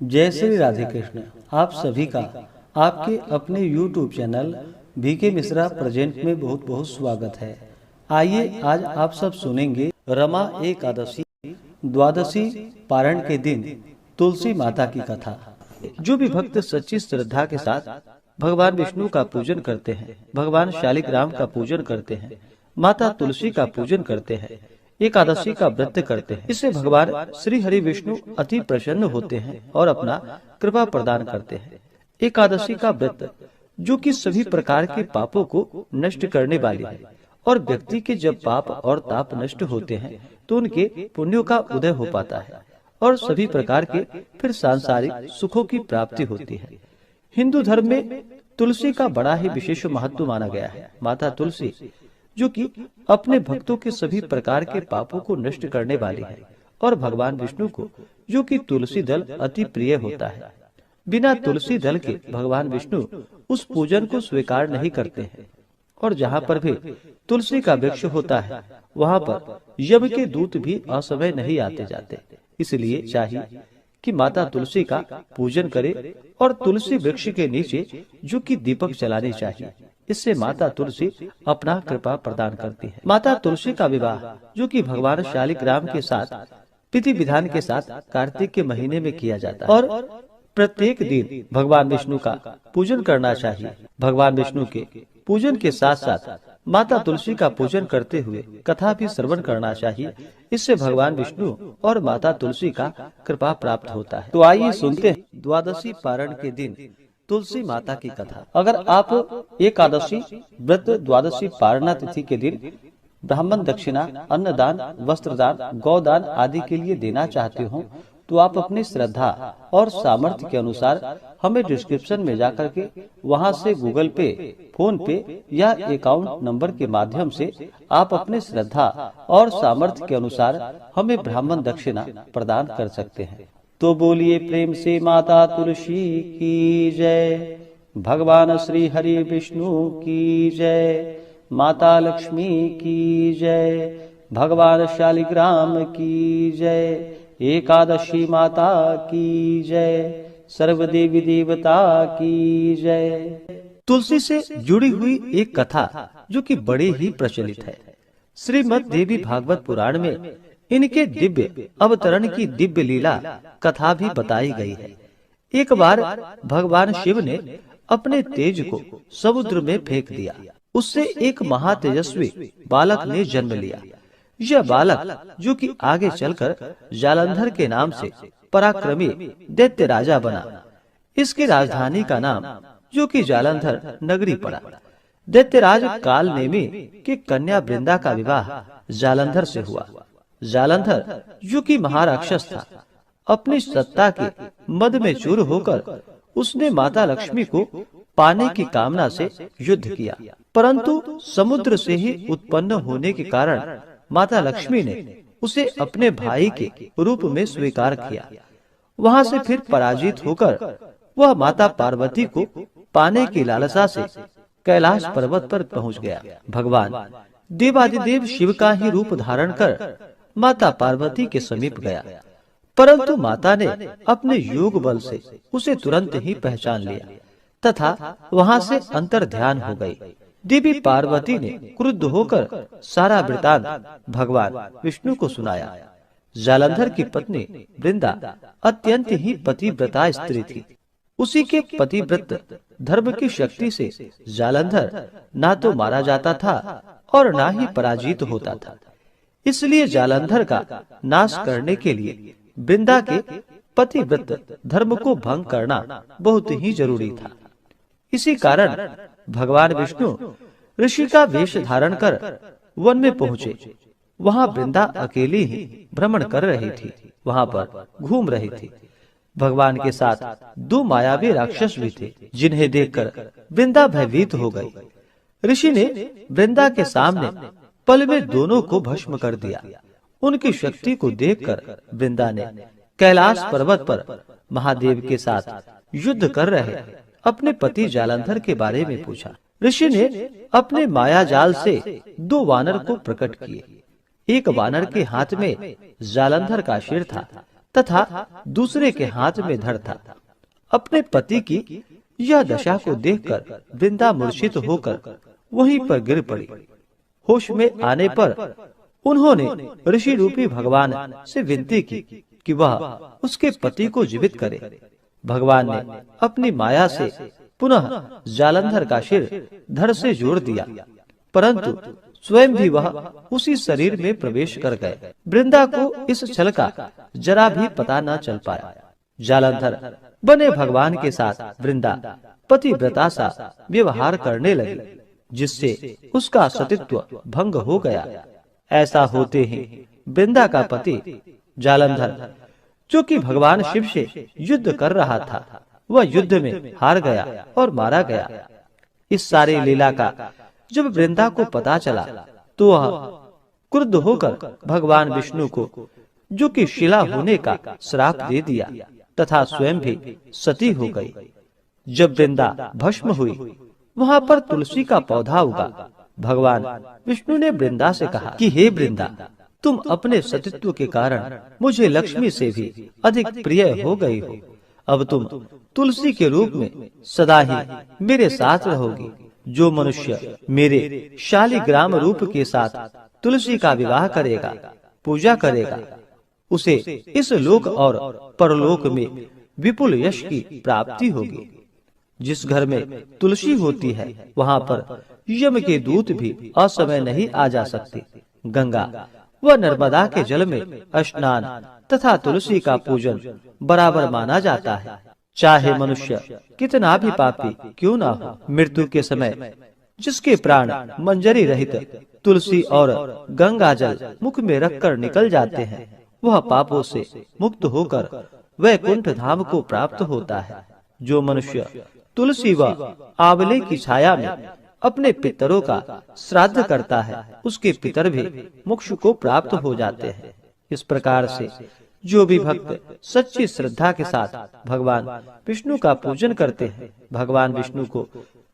जय श्री राधे कृष्ण। आप सभी का आपके अपने YouTube channel BK Mishra present में बहुत बहुत स्वागत है। आइए आज आप सब सुनेंगे रमा एकादशी द्वादशी पारण के दिन तुलसी माता की कथा। जो भी भक्त सच्ची श्रद्धा के साथ भगवान विष्णु का पूजन करते हैं, भगवान शालिग्राम का पूजन करते हैं, माता तुलसी का पूजन करते हैं, एकादशी का व्रत करते हैं, इससे भगवान श्री हरि विष्णु अति प्रसन्न होते हैं और अपना कृपा प्रदान करते हैं। एकादशी का व्रत जो कि सभी प्रकार के पापों को नष्ट करने वाली है और व्यक्ति के जब पाप और ताप नष्ट होते हैं तो उनके पुण्यों का उदय हो पाता है और सभी प्रकार के फिर सांसारिक सुखों की प्राप्ति होती है। हिंदू धर्म में तुलसी का बड़ा ही विशेष महत्व माना गया है। माता तुलसी जो कि अपने भक्तों के सभी प्रकार के पापों को नष्ट करने वाली है और भगवान विष्णु को जो कि तुलसी दल अति प्रिय होता है। बिना तुलसी दल के भगवान विष्णु उस पूजन को स्वीकार नहीं करते हैं और जहाँ पर भी तुलसी का वृक्ष होता है वहाँ पर यम के दूत भी असमय नहीं आते जाते। इसलिए चाहिए कि माता तुलसी का पूजन करे और तुलसी वृक्ष के नीचे जो कि दीपक जलाने चाहिए। इससे माता तुलसी अपना कृपा प्रदान करती है। माता तुलसी का विवाह जो कि भगवान शालिग्राम के साथ विधि विधान के साथ कार्तिक के महीने में किया जाता है और प्रत्येक दिन भगवान विष्णु का पूजन करना चाहिए। भगवान विष्णु के पूजन के साथ साथ माता तुलसी का पूजन करते हुए कथा भी श्रवण करना चाहिए। इससे भगवान विष्णु और माता तुलसी का कृपा प्राप्त होता है। तो आइए सुनते हैं द्वादशी पारण के दिन तुलसी माता की कथा। अगर आप एकादशी व्रत द्वादशी पारणा तिथि के दिन ब्राह्मण दक्षिणा, अन्नदान, वस्त्रदान, गौदान आदि के लिए देना चाहते हो तो आप अपनी श्रद्धा और सामर्थ्य के अनुसार हमें डिस्क्रिप्शन में जाकर के वहां से गूगल पे, फोन पे या अकाउंट नंबर के माध्यम से आप अपनी श्रद्धा और सामर्थ्य के अनुसार हमें ब्राह्मण दक्षिणा प्रदान कर सकते हैं। तो बोलिए प्रेम से माता तुलसी की जय, भगवान श्री हरि विष्णु की जय, माता लक्ष्मी की जय, भगवान शालिग्राम की जय, एकादशी माता की जय, सर्व देवी देवता की जय। तुलसी से जुड़ी हुई एक कथा जो कि बड़ी ही प्रचलित है। श्रीमद् देवी भागवत पुराण में इनके दिव्य अवतरण की दिव्य लीला कथा भी बताई गई है। एक बार भगवान शिव ने अपने तेज को समुद्र में फेंक दिया। उससे एक महातेजस्वी बालक ने जन्म लिया। यह बालक जो कि आगे चलकर जालंधर के नाम से पराक्रमी दैत्य राजा बना। इसकी राजधानी का नाम जो कि जालंधर नगरी पड़ा। दैत्यराज काल नेमी की कन्या वृंदा का विवाह जालंधर से हुआ। जालंधर जो कि महाराक्षस था, अपनी सत्ता के मद में चूर होकर उसने माता लक्ष्मी को पाने की कामना से युद्ध किया, परंतु समुद्र से ही उत्पन्न होने के कारण माता लक्ष्मी ने उसे अपने भाई के रूप में स्वीकार किया। वहां से फिर पराजित होकर वह माता पार्वती को पाने की लालसा से कैलाश पर्वत पर पहुंच गया। भगवान देवादिदेव शिव का ही रूप धारण कर माता पार्वती के समीप गया, परंतु माता ने अपने योग बल से उसे तुरंत ही पहचान लिया तथा वहां से अंतर ध्यान हो गई। देवी पार्वती ने क्रुद्ध होकर सारा वृतांत भगवान विष्णु को सुनाया। जालंधर की पत्नी वृंदा अत्यंत ही पतिव्रता स्त्री थी। उसी के पतिव्रत धर्म की शक्ति से जालंधर ना तो मारा जाता था और ना ही पराजित होता था। इसलिए जालंधर का नाश करने के लिए वृंदा के पतिव्रत धर्म को भंग करना बहुत ही जरूरी था। इसी कारण भगवान विष्णु ऋषि का वेश धारण कर वन में पहुँचे। वहाँ वृंदा अकेली ही भ्रमण कर रही थी, वहाँ पर घूम रही थी। भगवान के साथ दो मायावी राक्षस भी थे, जिन्हें देखकर वृंदा भयभीत हो गई। ऋषि ने वृंदा के सामने पल में दोनों को भस्म कर दिया। उनकी शक्ति को देखकर वृंदा ने कैलाश पर्वत पर महादेव के साथ युद्ध कर रहे अपने पति जालंधर के बारे में पूछा। ऋषि ने अपने माया जाल से दो वानर को प्रकट किए। एक वानर के हाथ में जालंधर का सिर था तथा दूसरे के हाथ में धड़ था। अपने पति की यह दशा को देखकर वृंदा मूर्छित होकर वहीं पर गिर पड़ी। होश में आने पर उन्होंने ऋषि रूपी भगवान से विनती की कि वह उसके पति को जीवित करे। भगवान ने अपनी माया से पुनः जालंधर का सिर धड़ से जोड़ दिया, परंतु स्वयं भी वह उसी शरीर में प्रवेश कर गए। वृंदा को इस छल का जरा भी पता न चल पाया। जालंधर बने भगवान के साथ वृंदा पतिव्रता सा व्यवहार करने लगी, जिससे उसका सतीत्व भंग हो गया। ऐसा होते ही वृंदा का पति जालंधर, जो कि भगवान शिव से युद्ध कर रहा था, वह युद्ध में हार गया और मारा गया। इस सारी लीला का जब वृंदा को पता चला तो वह क्रुद्ध होकर भगवान विष्णु को, जो कि शिला होने का श्राप दे दिया तथा स्वयं भी सती हो गई। जब वृंदा भस्म हुई, वहां पर तुलसी का पौधा उगा। भगवान विष्णु ने वृंदा से कहा कि हे वृंदा, तुम अपने सतीत्व के कारण मुझे लक्ष्मी से भी अधिक प्रिय हो गई हो। अब तुम तुलसी के रूप में सदा ही मेरे साथ रहोगी। जो मनुष्य मेरे शालिग्राम रूप के साथ तुलसी का विवाह करेगा, पूजा करेगा, उसे इस लोक और परलोक में विपुल यश की प्राप्ति होगी। जिस घर में तुलसी होती है, वहाँ पर यम के दूत भी असमय नहीं आ जा सकते। गंगा व नर्मदा के जल में स्नान तथा तुलसी का पूजन बराबर माना जाता है। चाहे मनुष्य कितना भी पापी क्यों ना हो, मृत्यु के समय जिसके प्राण मंजरी रहित तुलसी और गंगा जल मुख में रखकर निकल जाते हैं, वह पापों से मुक्त होकर वैकुंठ धाम को प्राप्त होता है। जो मनुष्य तुलसी व आंवले की छाया में अपने पितरों का श्राद्ध करता है, उसके पितर भी मोक्ष को प्राप्त हो जाते हैं। इस प्रकार से जो भी भक्त सच्ची श्रद्धा के साथ भगवान विष्णु का पूजन करते हैं, भगवान विष्णु को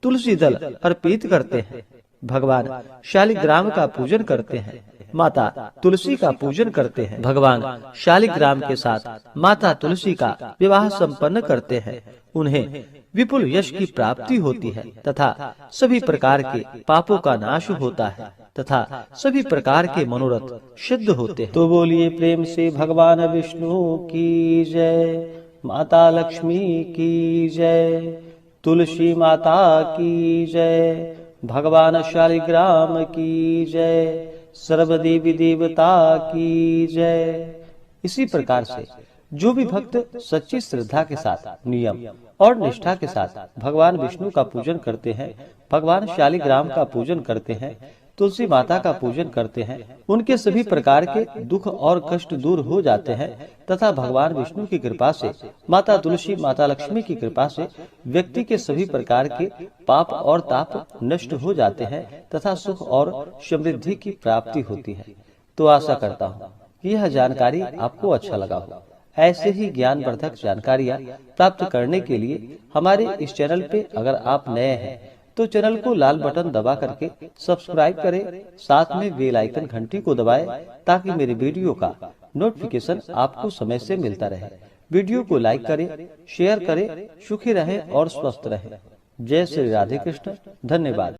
तुलसी दल अर्पित करते हैं, भगवान शालिग्राम का पूजन करते हैं, माता तुलसी का पूजन करते हैं, भगवान शालिग्राम के साथ माता तुलसी का विवाह संपन्न करते हैं, उन्हें विपुल यश की प्राप्ति होती है तथा सभी प्रकार के पापों का नाश होता है तथा सभी प्रकार के मनोरथ सिद्ध होते हैं। तो बोलिए प्रेम से भगवान विष्णु की जय, माता लक्ष्मी की जय, तुलसी माता की जय, भगवान शालिग्राम की जय, सर्वदेवी देवता की जय। इसी प्रकार से जो भी भक्त सच्ची श्रद्धा के साथ नियम और निष्ठा के साथ भगवान विष्णु का पूजन करते हैं, भगवान शालिग्राम का पूजन करते हैं, तुलसी माता का पूजन करते हैं, उनके सभी प्रकार के दुख और कष्ट दूर हो जाते हैं तथा भगवान विष्णु की कृपा से, माता तुलसी माता लक्ष्मी की कृपा से व्यक्ति के सभी प्रकार के पाप और ताप नष्ट हो जाते हैं तथा सुख और समृद्धि की प्राप्ति होती है। तो आशा करता हूँ कि यह जानकारी आपको अच्छा लगा हो। ऐसे ही ज्ञानवर्धक जानकारियाँ प्राप्त करने के लिए हमारे इस चैनल पे अगर आप नए हैं तो चैनल को लाल बटन दबा करके सब्सक्राइब करें, साथ में बेल आइकन घंटी को दबाएं ताकि मेरे वीडियो का नोटिफिकेशन आपको समय से मिलता रहे। वीडियो को लाइक करें, शेयर करें, सुखी रहें और स्वस्थ रहें। जय श्री राधे कृष्ण। धन्यवाद।